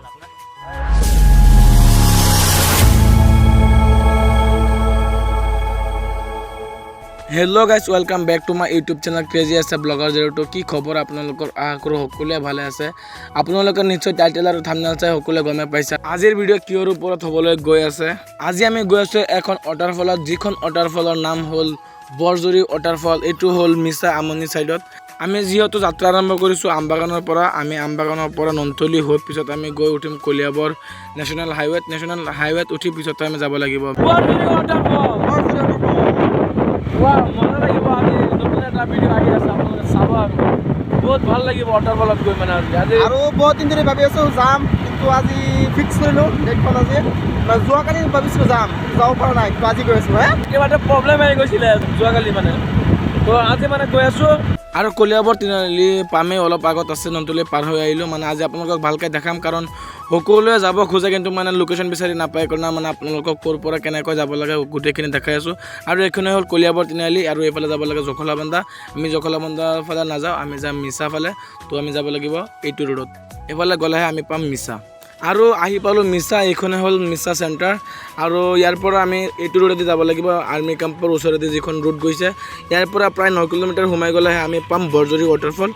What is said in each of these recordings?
Hello' guys, welcome back to my YouTube channel crazy আছে blogger 02। কি খবৰ আপোনালোকৰ? আশা কৰোঁ সকলোৱে ভালে আছে। আপোনালোকে নিশ্চয় টাইটেল আৰু থাম্বনেইল চাই সকলোৱে গমে পাইছে আজিৰ ভিডিঅ' কিহৰ ওপৰত হ'বলৈ গৈ আছে। আজি আমি গৈ আছোঁ এখন ৱাটাৰফলত, যিখন ৱাটাৰফলৰ নাম হ'ল বৰজুৰি ৱাটাৰফল। এইটো হ'ল মিছা আমনি ছাইডত। আমি যিহেতু যাত্ৰা আৰম্ভ কৰিছোঁ আমবাগানৰ পৰা। আমি আমবাগানৰ পৰা নন্থলী হৈ পিছত আমি গৈ উঠিম কলিয়াবৰ নেশ্যনেল হাইৱেত উঠি পিছতে আমি যাব লাগিব বৰজুৰি ৱাটাৰফল। মজা লাগিব। আমি নতুন এটা ভিডিঅ' আহি আছে, আপোনালোকে চাব আৰু বহুত ভাল লাগিব ৱাটাৰফলত গৈ। মানে আজি আৰু বহুত দিন ধৰি ভাবি আছোঁ যাম, কিন্তু আজি ফিক্স কৰিলোঁ ডেটখন। আজি যোৱাকালি ভাবিছিলোঁ যাম, যাব পৰা নাই, কিন্তু আজি গৈ আছোঁ। কিবা এটা প্ৰব্লেম আহি গৈছিলে যোৱাকালি মানে, তো আজি মানে গৈ আছোঁ। আৰু কলিয়াবৰ তিনিআলি পামেই অলপ আগত আছে, নন্থলী পাৰ হৈ আহিলোঁ। মানে আজি আপোনালোকক ভালকৈ দেখাম, কাৰণ সকলোৱে যাব খোজে কিন্তু মানে লোকেশ্যন বিচাৰি নাপায় কাৰণে মানে আপোনালোকক ক'ৰ পৰা কেনেকৈ যাব লাগে গোটেইখিনি দেখাই আছোঁ। আৰু এইখিনি হ'ল কলিয়াবৰ তিনিআলি, আৰু এইফালে যাব লাগে জখলাবন্ধা। আমি জখলাবন্ধাৰ ফালে নাযাওঁ, আমি যাম মিছা ফালে। তো আমি যাব লাগিব এইটো ৰোডত, এইফালে গ'লেহে আমি পাম মিছা। আৰু আহি পালোঁ মিছা। এইখনে হ'ল মিছা চেণ্টাৰ, আৰু ইয়াৰ পৰা আমি এইটো ৰোডেদি যাব লাগিব আৰ্মি কেম্পৰ ওচৰেদি যিখন ৰোড গৈছে। ইয়াৰ পৰা প্ৰায় 9 কিলোমিটাৰ সোমাই গ'লেহে আমি পাম বৰজুৰি ৱাটাৰফল।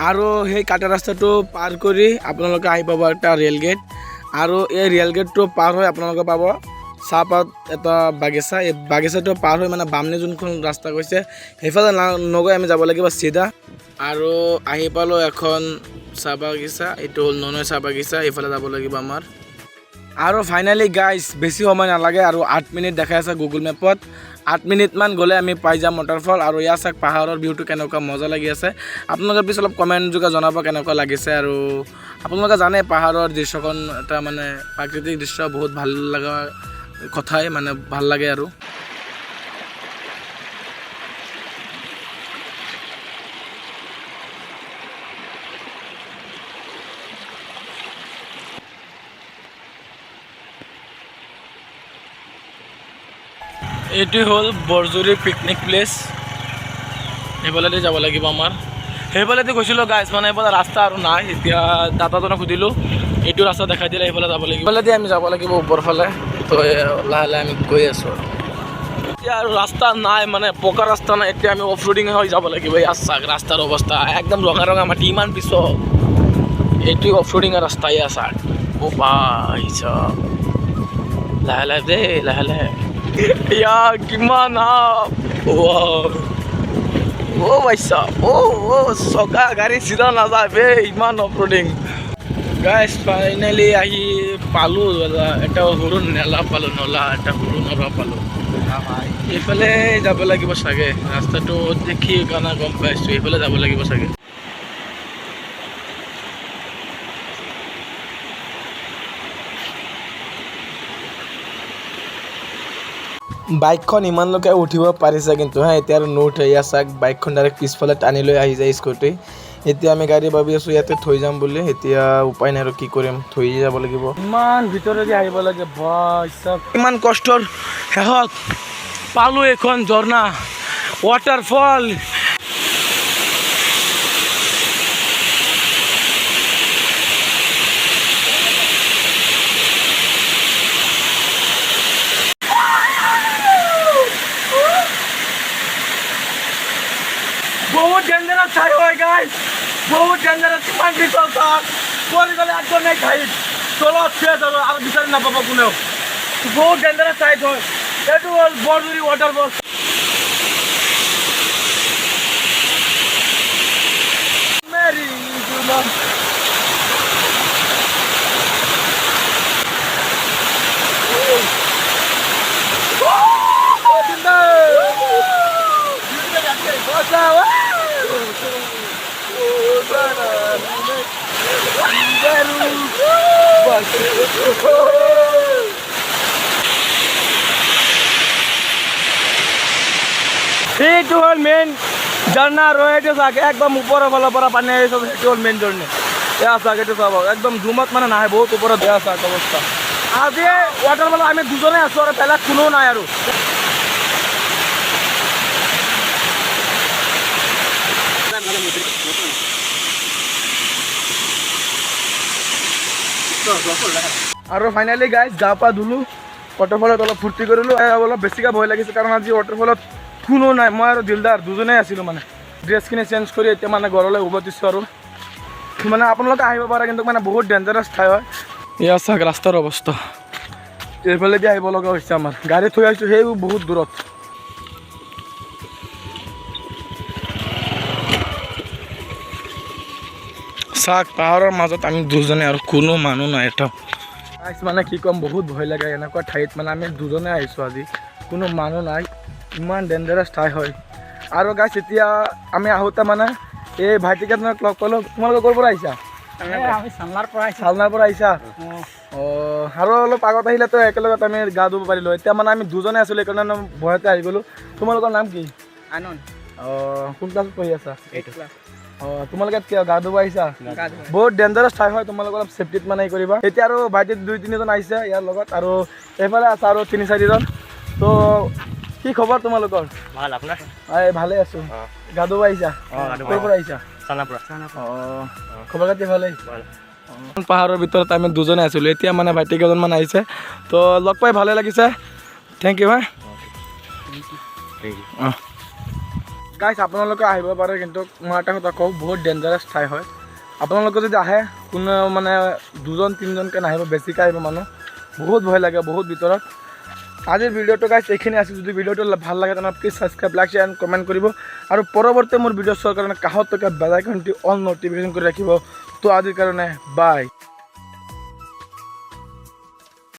আৰু সেই কাটা ৰাস্তাটো পাৰ কৰি আপোনালোকে আহি পাব এটা ৰেল গেট, আৰু এই ৰেল গেটটো পাৰ হৈ আপোনালোকে পাব চাহপাত এটা বাগিচা। এই বাগিচাটো পাৰ হৈ মানে বামনি যোনখন ৰাস্তা গৈছে সেইফালে নগৈ আমি যাব লাগিব চিধা। আৰু আহি পালোঁ এখন চাহ বাগিচা, এইটো হ'ল ননৈ চাহ বাগিচা। এইফালে যাব লাগিব আমাৰ। আৰু ফাইনেলি গাইজ বেছি সময় নালাগে, আৰু 8 মিনিট দেখাই আছে গুগল মেপত। 8 মিনিটমান গ'লে আমি পাই যাম ৱাটাৰফল। আৰু ইয়াৰ চাওক পাহাৰৰ ভিউটো কেনেকুৱা মজা লাগি আছে। আপোনালোকে পিছত অলপ কমেণ্ট যোগে জনাব কেনেকুৱা লাগিছে। আৰু আপোনালোকে জানে পাহাৰৰ দৃশ্যখন এটা মানে প্ৰাকৃতিক দৃশ্য, বহুত ভাল লগা কথাই, মানে ভাল লাগে। আৰু এইটোৱে হ'ল বৰজুৰি পিকনিক প্লেচ। সেইফালেদি যাব লাগিব আমাৰ। সেইফালেদি গৈছিলোঁ গাইজ, মানে এইফালে ৰাস্তা আৰু নাই। এতিয়া দাদাজনক সুধিলোঁ, এইটো ৰাস্তা দেখাই দিলে এইফালে যাব লাগিব। সেইফালেদি আমি যাব লাগিব ওপৰ ফালে। তো লাহে লাহে আমি গৈ আছোঁ। এতিয়া আৰু ৰাস্তা নাই, মানে পকা ৰাস্তা নাই। এতিয়া আমি অফ ৰোডিং হৈ যাব লাগিব। ইয়াৰ চাওক ৰাস্তাৰ অৱস্থা একদম ৰঙা ৰঙা মাটি, ইমান পিছত এইটোৱে অফ ৰোডিঙৰ ৰাস্তা। ইয়াৰ চাওক, অ' ভাই চাওক, লাহে লাহে দেই, লাহে লাহে। ইয়া কিমান অ' বাইছা, অ' চকা গাড়ী চিধা নাযায় বে, ইমান অফ ৰোডিং। গাইজ ফাইনেলি আহি পালোঁ এটা সৰু নলা পালোঁ, এটা সৰু নলা পালোঁ। এইফালে যাব লাগিব চাগে, ৰাস্তাটো দেখি কাৰণে গম পাইছোঁ এইফালে যাব লাগিব চাগে। বাইকখন ইমানলৈকে উঠিব পাৰিছে কিন্তু এতিয়া আৰু নুঠে। ইয়াৰ চাওক বাইকখন ডাইৰেক্ট পিছফালে টানি লৈ আহি যায় স্কুটি। এতিয়া আমি গাড়ী ভাবি আছোঁ ইয়াতে থৈ যাম বুলি। এতিয়া উপায় নাই আৰু কি কৰিম, থৈ যাব লাগিব। ইমান ভিতৰেদি আহিব লাগে, ইমান কষ্টৰ শেষত পালোঁ এখন ঝৰ্ণা ৱাটাৰফল। বহুত ডেঞ্জাৰাস ঠাই হয় গাইজ, বহুত ডেঞ্জাৰাস। কিমান পিছল তাত পৰি গ'লে একদম নাই ঠাইত তলত শেষ আৰু বিচাৰি নাপাব কোনেও। বহুত ডেঞ্জাৰাস ঠাইত হয়। এইটো হ'ল বৰজুৰি ৱাটাৰফল। এইটো হ'ল মেইন ঝৰ্ণা, আৰু এইটো চাওক একদম ওপৰৰ ফালৰ পৰা পানী আহিছে। সেইটো হ'ল মেইন ঝৰ্ণা। এয়া চাওক, এইটো চাব একদম জুমত মানে নাহে, বহুত ওপৰত। বেয়া চাওক অৱস্থা। আজি ৱাটাৰফলত আমি দুজনে আছোঁ, আৰু বেলেগ কোনো নাই। আৰু আৰু ফাইনেলি গাইজ গা পা ধুলোঁ ৱাটাৰফলত অলপ ফূৰ্তি কৰিলোঁ অলপ বেছিকৈ ভয় লাগিছে কাৰণ আজি ৱাটাৰফলত কোনো নাই মই আৰু দিলদাৰ দুজনেই আছিলোঁ মানে ড্ৰেছখিনি চেঞ্জ কৰি এতিয়া মানে ঘৰলৈ উভতিছোঁ আৰু মানে আপোনালোকে আহিব পাৰে কিন্তু মানে বহুত ডেঞ্জাৰাছ ঠাই হয় এয়া চাওক ৰাস্তাৰ অৱস্থা এইফালেদি আহিব লগা হৈছে আমাৰ গাড়ী থৈ আহিছোঁ সেইবোৰ বহুত দূৰত চাওক পাহাৰৰ মাজত আমি দুজনে আৰু কোনো মানুহ নাই এটাও মানে কি ক'ম বহুত ভয় লাগে এনেকুৱা ঠাইত মানে আমি দুজনে আহিছোঁ আজি কোনো মানুহ নাই ইমান ডেঞ্জাৰাছ ঠাই হয় আৰু গাইছ এতিয়া আমি আহোঁতে মানে এই ভাইটিকেইজনক লগ পালোঁ তোমালোকে ক'ৰ পৰা আহিছা আমি চালনাৰ পৰা চালনাৰ পৰা আহিছা অঁ আৰু অলপ আগত আহিলেতো একেলগত আমি গা ধুব পাৰিলোঁ এতিয়া মানে আমি দুজনে আছিলোঁ সেইকাৰণে ভয়তে আহি গ'লোঁ তোমালোকৰ নাম কি আনন্দ অঁ কোন ক্লাছত পঢ়ি আছা 8 ক্লাছ অঁ তোমালোকে কিয় গা ধুব আহিছা বহুত ডেঞ্জাৰাছ ঠাই হয় তোমালোকে অলপ ছেফটিত মানে এই কৰিবা এতিয়া আৰু ভাইটি 2-3জন আহিছে ইয়াৰ লগত আৰু এইফালে আছে আৰু 3-4জন তো কি খবৰ তোমালোকৰ ভাল আপোনাৰ এই ভালে আছোঁ গা ধুব আহিছা ক'ৰ পৰা আহিছা চালনাৰ পৰা অঁ খবৰ খাতি ভালেই পাহাৰৰ ভিতৰত আমি দুজনে আছিলোঁ এতিয়া মানে ভাইটি কেইজনমান আহিছে তো লগ পাই ভালে লাগিছে থেংক ইউ হা অঁ গাইছ আপোনালোকে আহিব পাৰে কিন্তু মই এটা কথা কওঁ বহুত ডেঞ্জাৰাছ ঠাই হয় আপোনালোকে যদি আহে কোনো মানে 2-3জনকৈ নাহিব বেছিকৈ আহিব মানুহ বহুত ভয় লাগে বহুত ভিতৰত আজিৰ ভিডিঅ'টো গাইছ এইখিনি আছে যদি ভিডিঅ'টো ভাল লাগে তেনেহ'লে please subscribe like share and comment কৰিব আৰু পৰৱৰ্তী মোৰ ভিডিঅ' চোৱাৰ কাৰণে কাষত থকা বেল আইকনটি অল ন'টিফিকেশ্যন কৰি ৰাখিব তো আজিৰ কাৰণে বাই